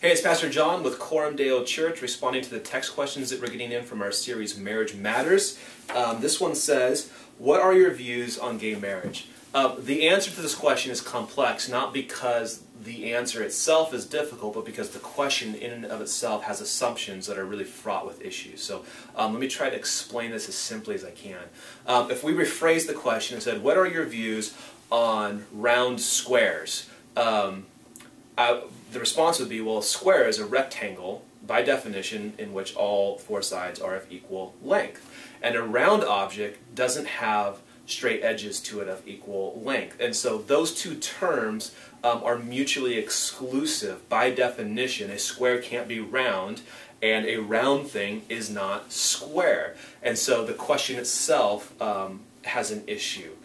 Hey, it's Pastor John with Coram Deo Church, responding to the text questions that we're getting in from our series Marriage Matters. This one says, what are your views on gay marriage? The answer to this question is complex, not because the answer itself is difficult, but because the question in and of itself has assumptions that are really fraught with issues. So let me try to explain this as simply as I can. If we rephrase the question and said, what are your views on round squares? The response would be, well, a square is a rectangle, by definition, in which all four sides are of equal length. And a round object doesn't have straight edges to it of equal length. And so those two terms are mutually exclusive. By definition, a square can't be round, and a round thing is not square. And so the question itself has an issue.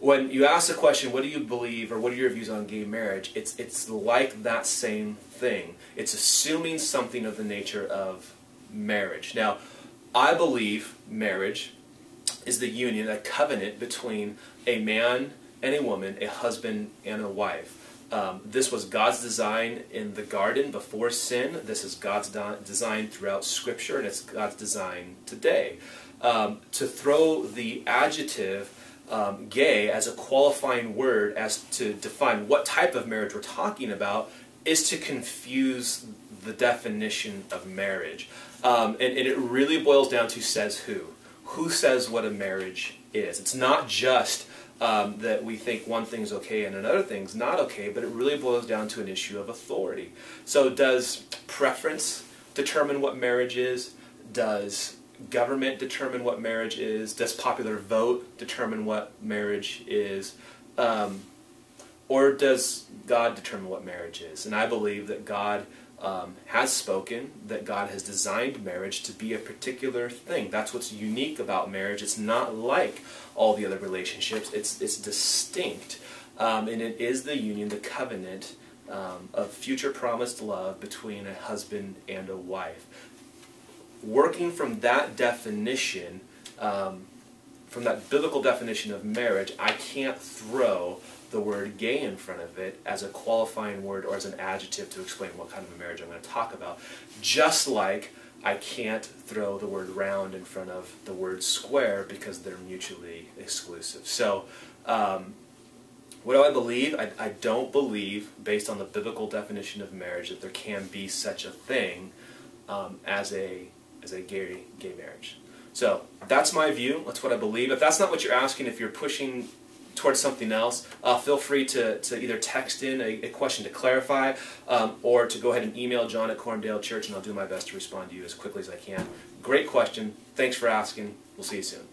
When you ask the question, what do you believe, or what are your views on gay marriage, it's like that same thing. It's assuming something of the nature of marriage. Now, I believe marriage is the union, a covenant between a man and a woman, a husband and a wife. This was God's design in the garden before sin. This is God's design throughout Scripture, and it's God's design today. To throw the adjective gay as a qualifying word as to define what type of marriage we're talking about is to confuse the definition of marriage. And it really boils down to says who. Who says what a marriage is? It's not just that we think one thing's okay and another thing's not okay, but it really boils down to an issue of authority. So does preference determine what marriage is? Does government determine what marriage is? Does popular vote determine what marriage is? Or does God determine what marriage is? And I believe that God has spoken, that God has designed marriage to be a particular thing. That's what's unique about marriage. It's not like all the other relationships. It's distinct. And it is the union, the covenant of future promised love between a husband and a wife. Working from that definition, from that biblical definition of marriage, I can't throw the word gay in front of it as a qualifying word or as an adjective to explain what kind of a marriage I'm going to talk about. Just like I can't throw the word round in front of the word square because they're mutually exclusive. So what do I believe? I don't believe, based on the biblical definition of marriage, that there can be such a thing as a gay marriage. So that's my view. That's what I believe. If that's not what you're asking, if you're pushing towards something else, feel free to either text in a question to clarify or to go ahead and email John at Coram Deo Church, and I'll do my best to respond to you as quickly as I can. Great question. Thanks for asking. We'll see you soon.